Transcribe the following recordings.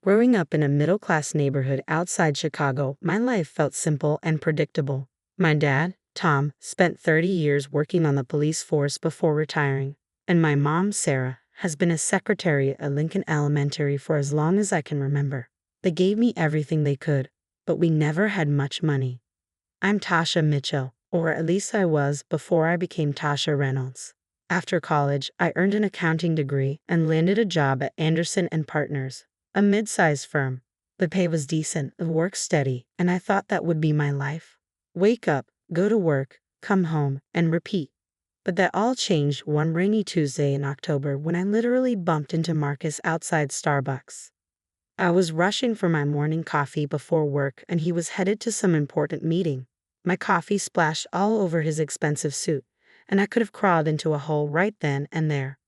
Growing up in a middle-class neighborhood outside Chicago, my life felt simple and predictable. My dad, Tom, spent 30 years working on the police force before retiring, and my mom, Sarah, has been a secretary at Lincoln Elementary for as long as I can remember. They gave me everything they could, but we never had much money. I'm Tasha Mitchell, or at least I was before I became Tasha Reynolds. After college, I earned an accounting degree and landed a job at Anderson & Partners, a mid-sized firm. The pay was decent, the work steady, and I thought that would be my life. Wake up, go to work, come home, and repeat. But that all changed one rainy Tuesday in October when I literally bumped into Marcus outside Starbucks. I was rushing for my morning coffee before work and he was headed to some important meeting. My coffee splashed all over his expensive suit, and I could have crawled into a hole right then and there.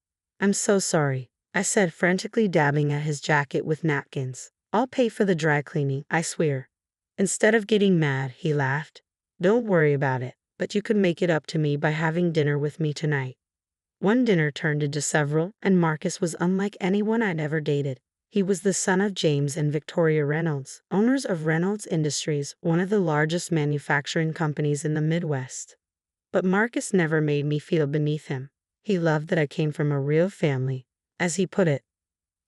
"I'm so sorry," I said, frantically dabbing at his jacket with napkins. "I'll pay for the dry cleaning, I swear." Instead of getting mad, he laughed. "Don't worry about it, but you could make it up to me by having dinner with me tonight." One dinner turned into several, and Marcus was unlike anyone I'd ever dated. He was the son of James and Victoria Reynolds, owners of Reynolds Industries, one of the largest manufacturing companies in the Midwest. But Marcus never made me feel beneath him. He loved that I came from a real family, as he put it.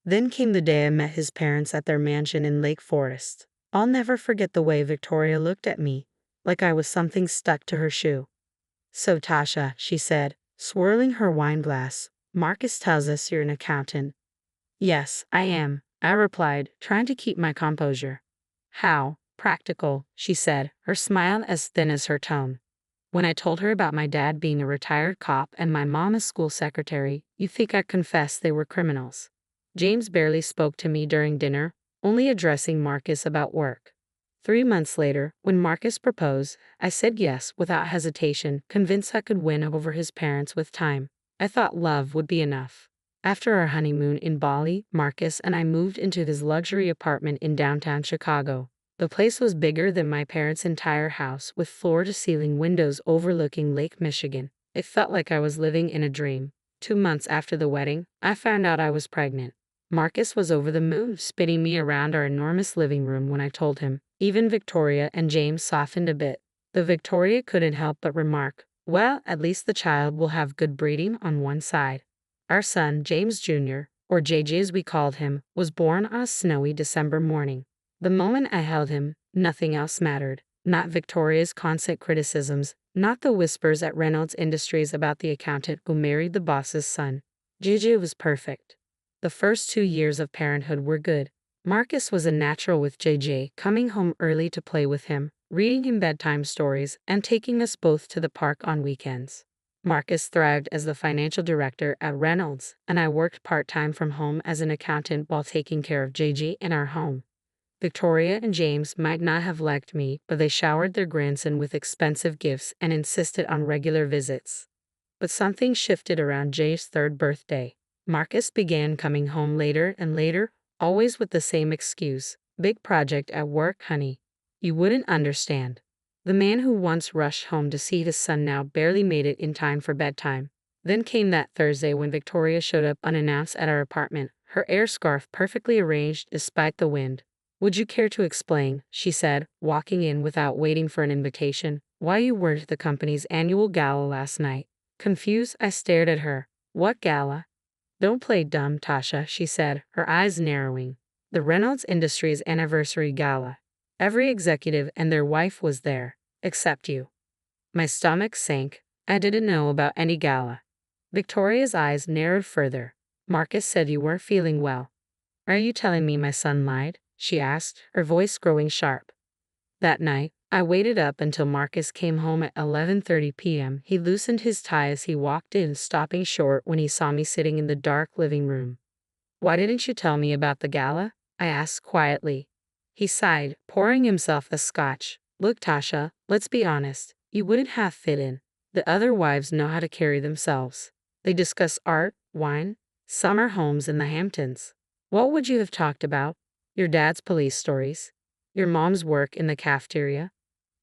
Then came the day I met his parents at their mansion in Lake Forest. I'll never forget the way Victoria looked at me, like I was something stuck to her shoe. "So Tasha," she said, swirling her wine glass, "Marcus tells us you're an accountant." "Yes, I am," I replied, trying to keep my composure. "How practical," she said, her smile as thin as her tone. "When I told her about my dad being a retired cop and my mom a school secretary, you think I'd confess they were criminals." James barely spoke to me during dinner, only addressing Marcus about work. 3 months later, when Marcus proposed, I said yes without hesitation, convinced I could win over his parents with time. I thought love would be enough. After our honeymoon in Bali, Marcus and I moved into his luxury apartment in downtown Chicago. The place was bigger than my parents' entire house, with floor-to-ceiling windows overlooking Lake Michigan. It felt like I was living in a dream. 2 months after the wedding, I found out I was pregnant. Marcus was over the moon, spinning me around our enormous living room when I told him. Even Victoria and James softened a bit. The Victoria couldn't help but remark, "Well, at least the child will have good breeding on one side." Our son, James Jr., or JJ as we called him, was born on a snowy December morning. The moment I held him, nothing else mattered. Not Victoria's constant criticisms, not the whispers at Reynolds Industries about the accountant who married the boss's son. JJ was perfect. The first 2 years of parenthood were good. Marcus was a natural with JJ, coming home early to play with him, reading him bedtime stories, and taking us both to the park on weekends. Marcus thrived as the financial director at Reynolds, and I worked part-time from home as an accountant while taking care of JJ in our home. Victoria and James might not have liked me, but they showered their grandson with expensive gifts and insisted on regular visits. But something shifted around Jay's 3rd birthday. Marcus began coming home later and later, always with the same excuse: "Big project at work, honey. You wouldn't understand." The man who once rushed home to see his son now barely made it in time for bedtime. Then came that Thursday when Victoria showed up unannounced at our apartment, her air scarf perfectly arranged despite the wind. "Would you care to explain," she said, walking in without waiting for an invitation, "why you weren't at the company's annual gala last night?" Confused, I stared at her. "What gala?" "Don't play dumb, Tasha," she said, her eyes narrowing. "The Reynolds Industries anniversary gala. Every executive and their wife was there, except you." My stomach sank. I didn't know about any gala. Victoria's eyes narrowed further. "Marcus said you weren't feeling well." "Are you telling me my son lied?" she asked, her voice growing sharp. That night, I waited up until Marcus came home at 11:30 p.m. He loosened his tie as he walked in, stopping short when he saw me sitting in the dark living room. "Why didn't you tell me about the gala?" I asked quietly. He sighed, pouring himself a scotch. "Look, Tasha, let's be honest. You wouldn't have fit in. The other wives know how to carry themselves. They discuss art, wine, summer homes in the Hamptons. What would you have talked about? Your dad's police stories? Your mom's work in the cafeteria?"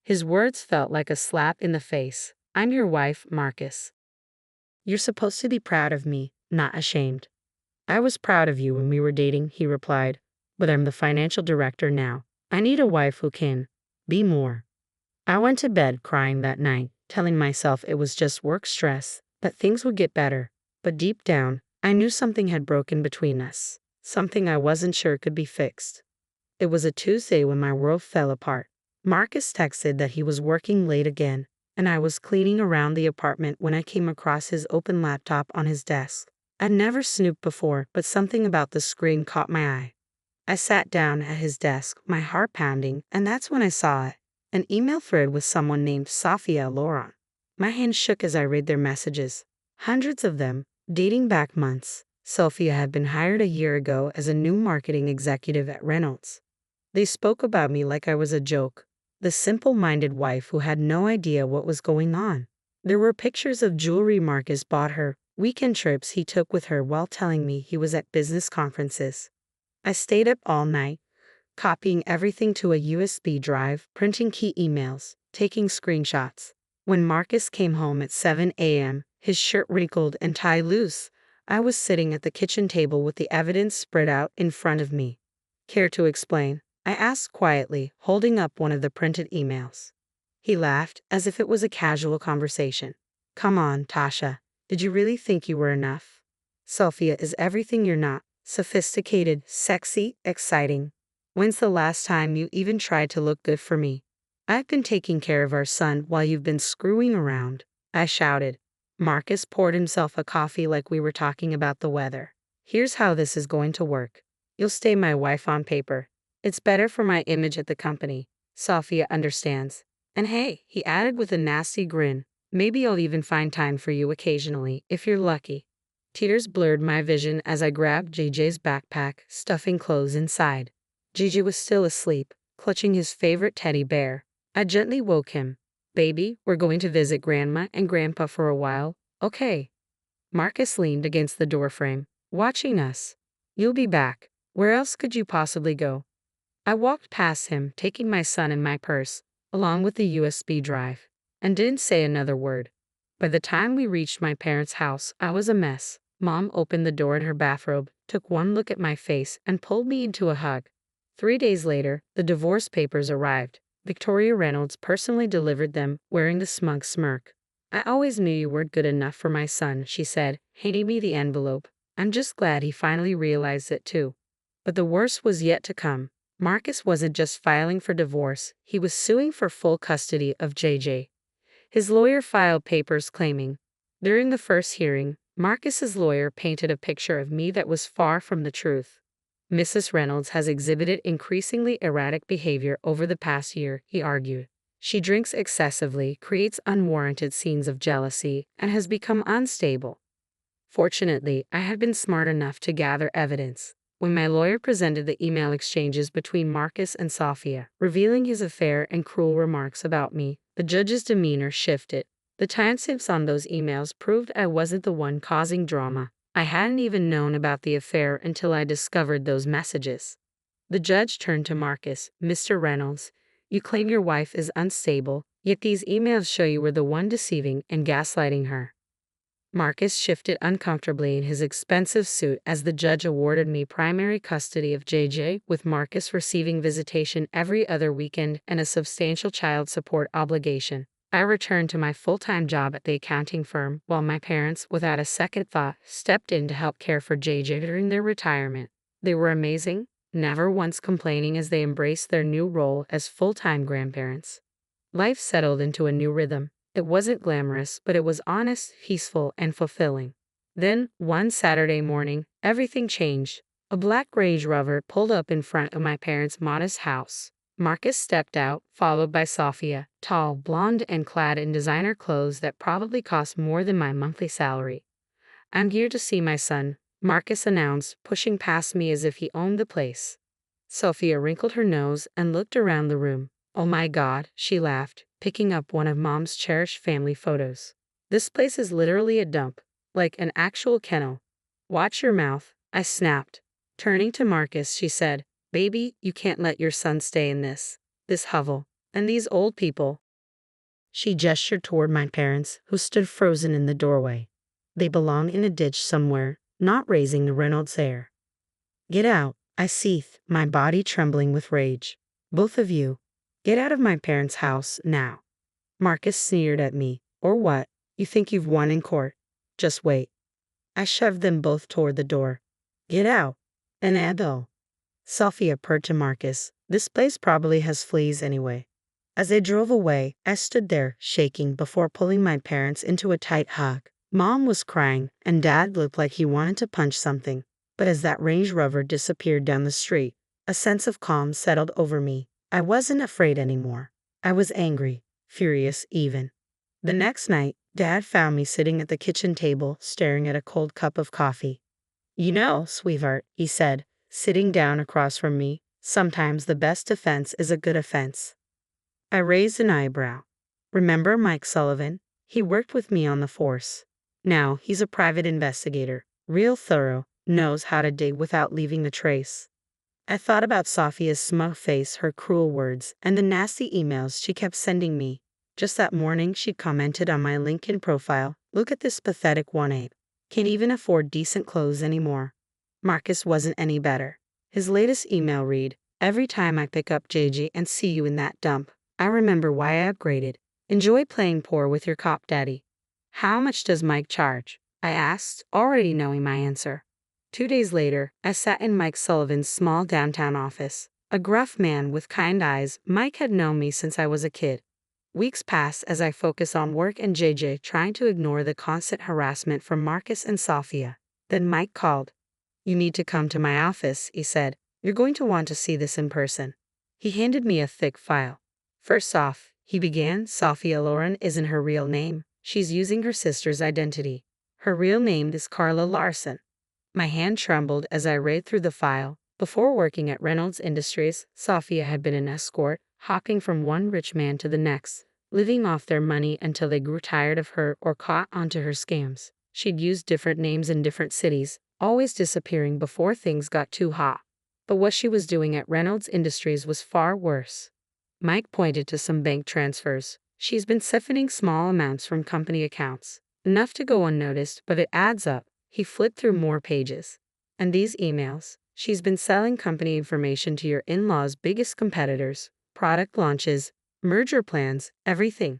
His words felt like a slap in the face. "I'm your wife, Marcus. You're supposed to be proud of me, not ashamed." "I was proud of you when we were dating," he replied. but I'm the financial director now. I need a wife who can be more. I went to bed crying that night, telling myself it was just work stress, that things would get better. But deep down, I knew something had broken between us, something I wasn't sure could be fixed. It was a Tuesday when my world fell apart. Marcus texted that he was working late again, and I was cleaning around the apartment when I came across his open laptop on his desk. I'd never snooped before, but something about the screen caught my eye. I sat down at his desk, my heart pounding, and that's when I saw it. An email thread with someone named Sophia Laurent. My hand shook as I read their messages. Hundreds of them, dating back months. Sophia had been hired a year ago as a new marketing executive at Reynolds. They spoke about me like I was a joke, the simple-minded wife who had no idea what was going on. There were pictures of jewelry Marcus bought her, weekend trips he took with her while telling me he was at business conferences. I stayed up all night, copying everything to a USB drive, printing key emails, taking screenshots. When Marcus came home at 7 a.m., his shirt wrinkled and tie loose, I was sitting at the kitchen table with the evidence spread out in front of me. Care to explain? I asked quietly, holding up one of the printed emails. He laughed, as if it was a casual conversation. Come on, Tasha. Did you really think you were enough? Sophia is everything you're not. Sophisticated, sexy, exciting. When's the last time you even tried to look good for me? I've been taking care of our son while you've been screwing around, I shouted. Marcus poured himself a coffee like we were talking about the weather. Here's how this is going to work. You'll stay my wife on paper. It's better for my image at the company. Sophia understands. And hey, he added with a nasty grin, maybe I'll even find time for you occasionally, if you're lucky. Tears blurred my vision as I grabbed JJ's backpack, stuffing clothes inside. JJ was still asleep, clutching his favorite teddy bear. I gently woke him. Baby, we're going to visit Grandma and Grandpa for a while, okay? Marcus leaned against the doorframe, watching us. You'll be back. Where else could you possibly go? I walked past him, taking my son and my purse, along with the USB drive, and didn't say another word. By the time we reached my parents' house, I was a mess. Mom opened the door in her bathrobe, took one look at my face, and pulled me into a hug. 3 days later, the divorce papers arrived. Victoria Reynolds personally delivered them, wearing the smug smirk. I always knew you weren't good enough for my son, she said, handing me the envelope. I'm just glad he finally realized it too. But the worst was yet to come. Marcus wasn't just filing for divorce, he was suing for full custody of JJ. His lawyer filed papers claiming. During the first hearing, Marcus's lawyer painted a picture of me that was far from the truth. Mrs. Reynolds has exhibited increasingly erratic behavior over the past year, he argued. She drinks excessively, creates unwarranted scenes of jealousy, and has become unstable. Fortunately, I had been smart enough to gather evidence. When my lawyer presented the email exchanges between Marcus and Sophia, revealing his affair and cruel remarks about me, the judge's demeanor shifted. The timestamps on those emails proved I wasn't the one causing drama. I hadn't even known about the affair until I discovered those messages. The judge turned to Marcus. Mr. Reynolds, you claim your wife is unstable, yet these emails show you were the one deceiving and gaslighting her. Marcus shifted uncomfortably in his expensive suit as the judge awarded me primary custody of JJ, with Marcus receiving visitation every other weekend and a substantial child support obligation. I returned to my full-time job at the accounting firm, while my parents, without a second thought, stepped in to help care for JJ during their retirement. They were amazing, never once complaining as they embraced their new role as full-time grandparents. Life settled into a new rhythm. It wasn't glamorous, but it was honest, peaceful, and fulfilling. Then, one Saturday morning, everything changed. A black Range Rover pulled up in front of my parents' modest house. Marcus stepped out, followed by Sophia, tall, blonde, and clad in designer clothes that probably cost more than my monthly salary. I'm here to see my son, Marcus announced, pushing past me as if he owned the place. Sophia wrinkled her nose and looked around the room. Oh my God, she laughed, picking up one of Mom's cherished family photos. This place is literally a dump, like an actual kennel. Watch your mouth, I snapped. Turning to Marcus, she said, Baby, you can't let your son stay in this hovel. And these old people. She gestured toward my parents, who stood frozen in the doorway. They belong in a ditch somewhere, not raising the Reynolds heir. Get out, I seethed, my body trembling with rage. Both of you, get out of my parents' house now. Marcus sneered at me. Or what? You think you've won in court? Just wait. I shoved them both toward the door. Get out. And Adele. Sophia purred to Marcus. This place probably has fleas anyway. As they drove away, I stood there, shaking, before pulling my parents into a tight hug. Mom was crying, and Dad looked like he wanted to punch something. But as that Range Rover disappeared down the street, a sense of calm settled over me. I wasn't afraid anymore. I was angry, furious even. The next night, Dad found me sitting at the kitchen table, staring at a cold cup of coffee. You know, sweetheart, he said, sitting down across from me, sometimes the best defense is a good offense. I raised an eyebrow. Remember Mike Sullivan? He worked with me on the force. Now he's a private investigator, real thorough, knows how to dig without leaving a trace. I thought about Sophia's smug face, her cruel words, and the nasty emails she kept sending me. Just that morning she commented on my LinkedIn profile, "Look at this pathetic 1/8. Can't even afford decent clothes anymore." Marcus wasn't any better. His latest email read, "Every time I pick up JJ and see you in that dump, I remember why I upgraded. Enjoy playing poor with your cop daddy." "How much does Mike charge?" I asked, already knowing my answer. 2 days later, I sat in Mike Sullivan's small downtown office. A gruff man with kind eyes, Mike had known me since I was a kid. Weeks passed as I focused on work and JJ, trying to ignore the constant harassment from Marcus and Sophia. Then Mike called. "You need to come to my office," he said. "You're going to want to see this in person." He handed me a thick file. "First off," he began, "Sophia Loren isn't her real name. She's using her sister's identity. Her real name is Carla Larson." My hand trembled as I read through the file. Before working at Reynolds Industries, Sophia had been an escort, hopping from one rich man to the next, living off their money until they grew tired of her or caught onto her scams. She'd used different names in different cities, always disappearing before things got too hot. But what she was doing at Reynolds Industries was far worse. Mike pointed to some bank transfers. "She's been siphoning small amounts from company accounts. Enough to go unnoticed, but it adds up." He flipped through more pages. "And these emails. She's been selling company information to your in-laws' biggest competitors, product launches, merger plans, everything."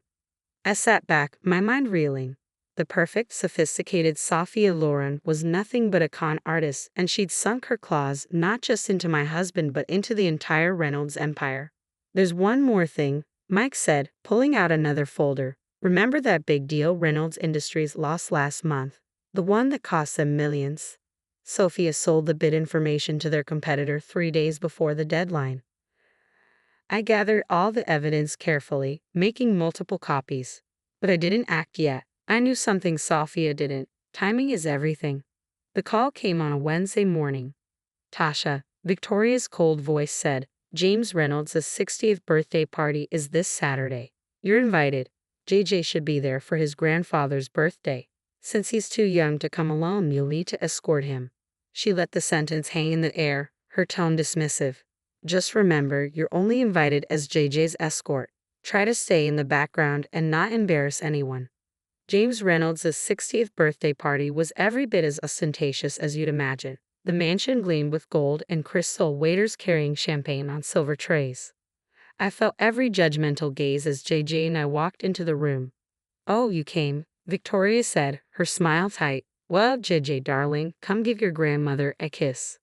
I sat back, my mind reeling. The perfect, sophisticated Sophia Loren was nothing but a con artist, and she'd sunk her claws not just into my husband but into the entire Reynolds empire. "There's one more thing," Mike said, pulling out another folder. "Remember that big deal Reynolds Industries lost last month? The one that cost them millions? Sophia sold the bid information to their competitor 3 days before the deadline." I gathered all the evidence carefully, making multiple copies. But I didn't act yet. I knew something Sophia didn't. Timing is everything. The call came on a Wednesday morning. "Tasha," Victoria's cold voice said, "James Reynolds' 60th birthday party is this Saturday. You're invited. JJ should be there for his grandfather's birthday. Since he's too young to come alone, you'll need to escort him." She let the sentence hang in the air, her tone dismissive. "Just remember, you're only invited as JJ's escort. Try to stay in the background and not embarrass anyone." James Reynolds' 60th birthday party was every bit as ostentatious as you'd imagine. The mansion gleamed with gold and crystal, waiters carrying champagne on silver trays. I felt every judgmental gaze as JJ and I walked into the room. "Oh, you came," Victoria said, her smile tight. "Well, JJ darling, come give your grandmother a kiss."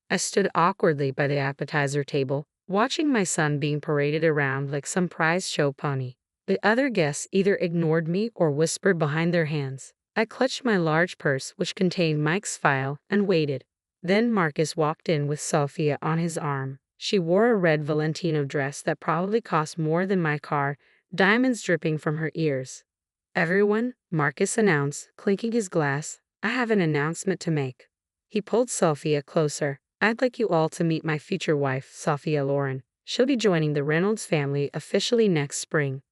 I stood awkwardly by the appetizer table, watching my son being paraded around like some prize show pony. The other guests either ignored me or whispered behind their hands. I clutched my large purse, which contained Mike's file, and waited. Then Marcus walked in with Sophia on his arm. She wore a red Valentino dress that probably cost more than my car, diamonds dripping from her ears. "Everyone," Marcus announced, clinking his glass, "I have an announcement to make." He pulled Sophia closer. "I'd like you all to meet my future wife, Sophia Loren. She'll be joining the Reynolds family officially next spring."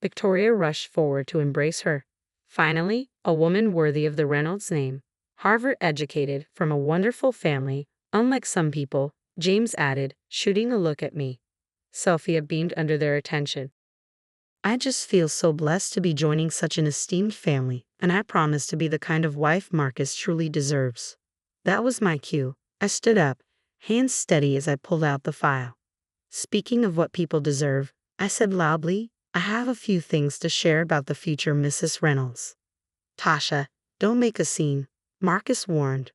Victoria rushed forward to embrace her. Finally, a woman worthy of the Reynolds name. Harvard-educated, from a wonderful family, unlike some people, James added, shooting a look at me. Sophia beamed under their attention. "I just feel so blessed to be joining such an esteemed family, and I promise to be the kind of wife Marcus truly deserves." That was my cue. I stood up, hands steady as I pulled out the file. Speaking of what people deserve, I said loudly, I have a few things to share about the future Mrs. Reynolds. Tasha, don't make a scene, Marcus warned.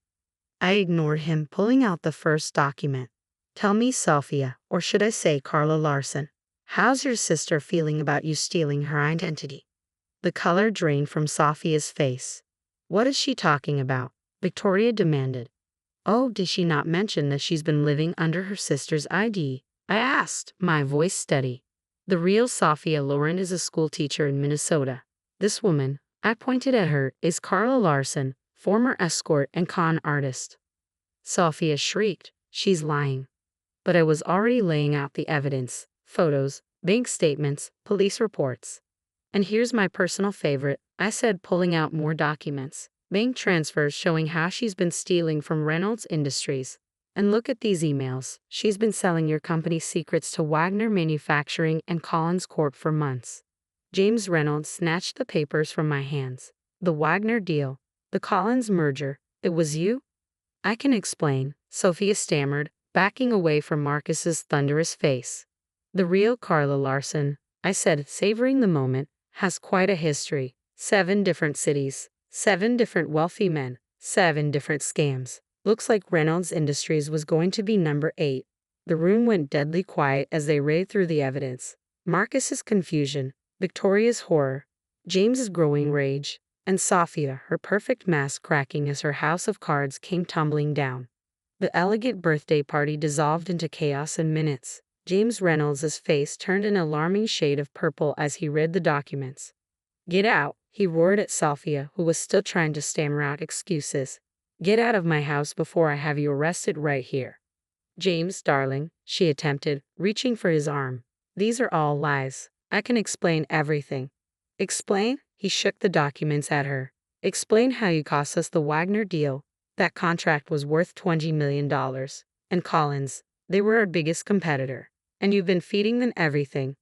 I ignored him, pulling out the first document. Tell me, Sophia, or should I say Carla Larson, how's your sister feeling about you stealing her identity? The color drained from Sophia's face. What is she talking about? Victoria demanded. Oh, did she not mention that she's been living under her sister's ID? I asked, my voice steady. The real Sophia Loren is a school teacher in Minnesota. This woman, I pointed at her, is Carla Larson, former escort and con artist. Sophia shrieked, she's lying. But I was already laying out the evidence, photos, bank statements, police reports. And here's my personal favorite, I said, pulling out more documents. Bank transfers showing how she's been stealing from Reynolds Industries. And look at these emails. She's been selling your company's secrets to Wagner Manufacturing and Collins Corp for months. James Reynolds snatched the papers from my hands. The Wagner deal. The Collins merger. It was you? I can explain, Sophia stammered, backing away from Marcus's thunderous face. The real Carla Larson, I said, savoring the moment, has quite a history. 7 different cities, 7 different wealthy men, 7 different scams. Looks like Reynolds Industries was going to be number 8. The room went deadly quiet as they read through the evidence. Marcus's confusion, Victoria's horror, James's growing rage, and Sophia, her perfect mask cracking as her house of cards came tumbling down. The elegant birthday party dissolved into chaos in minutes. James Reynolds' face turned an alarming shade of purple as he read the documents. Get out, he roared at Sophia, who was still trying to stammer out excuses. Get out of my house before I have you arrested right here. James, darling, she attempted, reaching for his arm. These are all lies. I can explain everything. Explain? He shook the documents at her. Explain how you cost us the Wagner deal. That contract was worth $20 million. And Collins, they were our biggest competitor. And you've been feeding them everything.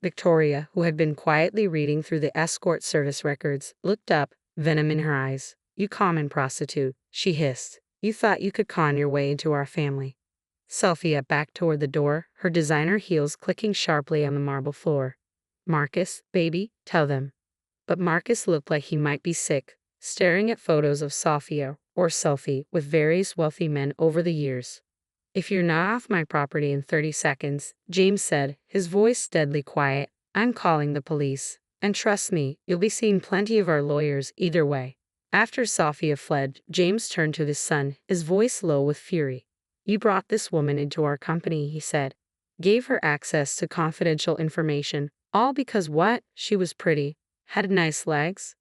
Victoria, who had been quietly reading through the escort service records, looked up, venom in her eyes. You common prostitute, she hissed. You thought you could con your way into our family. Sophia backed toward the door, her designer heels clicking sharply on the marble floor. Marcus, baby, tell them. But Marcus looked like he might be sick, staring at photos of Sophia, or Sophie, with various wealthy men over the years. If you're not off my property in 30 seconds, James said, his voice deadly quiet, I'm calling the police. And trust me, you'll be seeing plenty of our lawyers either way. After Sophia fled, James turned to his son, his voice low with fury. You brought this woman into our company, he said. Gave her access to confidential information, all because what? She was pretty. Had nice legs?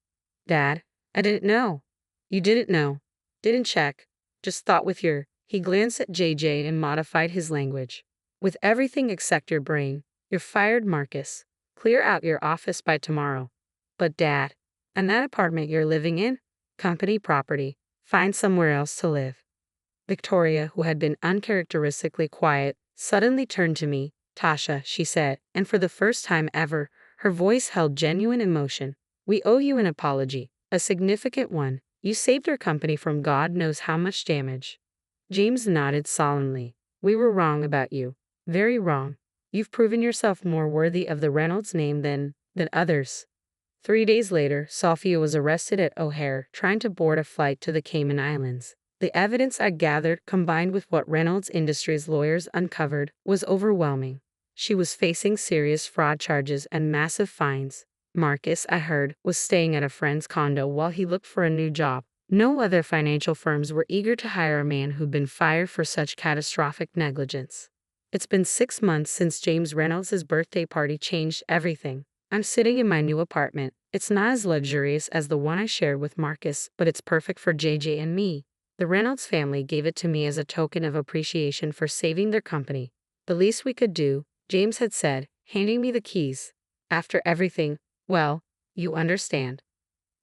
Dad, I didn't know. You didn't know. Didn't check. Just thought with your... He glanced at JJ and modified his language. With everything except your brain. You're fired, Marcus. Clear out your office by tomorrow. But Dad, and that apartment you're living in? Company property. Find somewhere else to live. Victoria, who had been uncharacteristically quiet, suddenly turned to me. Tasha, she said, and for the first time ever, her voice held genuine emotion. We owe you an apology, a significant one. You saved our company from God knows how much damage. James nodded solemnly. We were wrong about you. Very wrong. You've proven yourself more worthy of the Reynolds name than others. 3 days later, Sophia was arrested at O'Hare, trying to board a flight to the Cayman Islands. The evidence I gathered, combined with what Reynolds Industries lawyers uncovered, was overwhelming. She was facing serious fraud charges and massive fines. Marcus, I heard, was staying at a friend's condo while he looked for a new job. No other financial firms were eager to hire a man who'd been fired for such catastrophic negligence. It's been 6 months since James Reynolds' birthday party changed everything. I'm sitting in my new apartment. It's not as luxurious as the one I shared with Marcus, but it's perfect for JJ and me. The Reynolds family gave it to me as a token of appreciation for saving their company. The least we could do, James had said, handing me the keys. After everything, well, you understand.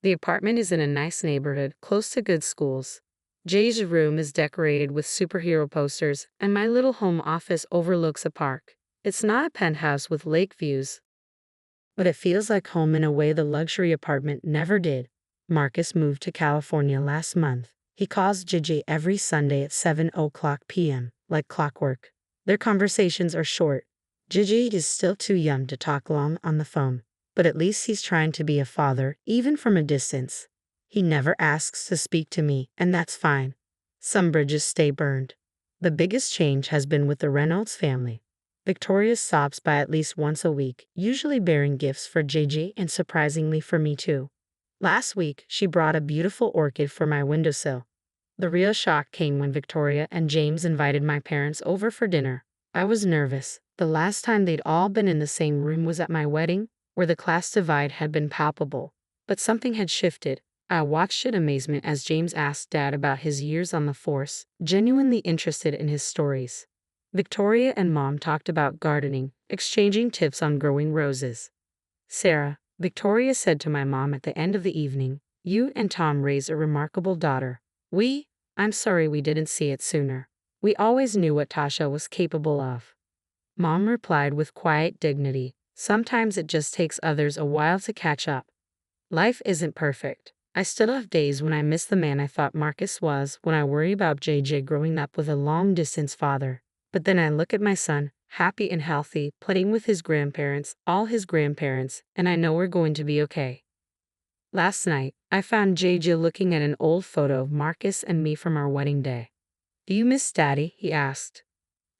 The apartment is in a nice neighborhood, close to good schools. Jay's room is decorated with superhero posters, and my little home office overlooks a park. It's not a penthouse with lake views, but it feels like home in a way the luxury apartment never did. Marcus moved to California last month. He calls JJ every Sunday at 7:00 p.m. like clockwork. Their conversations are short. Gigi is still too young to talk long on the phone, but at least he's trying to be a father, even from a distance. He never asks to speak to me, and that's fine. Some bridges stay burned. The biggest change has been with the Reynolds family. Victoria stops by at least once a week, usually bearing gifts for JJ and surprisingly for me too. Last week, she brought a beautiful orchid for my windowsill. The real shock came when Victoria and James invited my parents over for dinner. I was nervous. The last time they'd all been in the same room was at my wedding, where the class divide had been palpable. But something had shifted. I watched in amazement as James asked Dad about his years on the force, genuinely interested in his stories. Victoria and Mom talked about gardening, exchanging tips on growing roses. Sarah, Victoria said to my mom at the end of the evening, "You and Tom raised a remarkable daughter. I'm sorry we didn't see it sooner. We always knew what Tasha was capable of." Mom replied with quiet dignity, "Sometimes it just takes others a while to catch up. Life isn't perfect. I still have days when I miss the man I thought Marcus was, when I worry about JJ growing up with a long-distance father. But then I look at my son, happy and healthy, playing with his grandparents, all his grandparents, and I know we're going to be okay." Last night, I found JJ looking at an old photo of Marcus and me from our wedding day. "Do you miss Daddy?" he asked.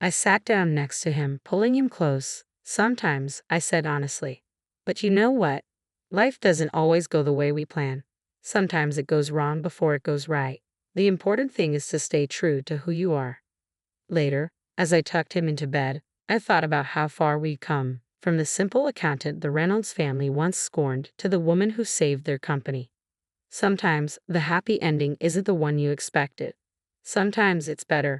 I sat down next to him, pulling him close. "Sometimes," I said honestly. "But you know what? Life doesn't always go the way we plan. Sometimes it goes wrong before it goes right. The important thing is to stay true to who you are." Later, as I tucked him into bed, I thought about how far we'd come, from the simple accountant the Reynolds family once scorned to the woman who saved their company. Sometimes the happy ending isn't the one you expected. Sometimes it's better,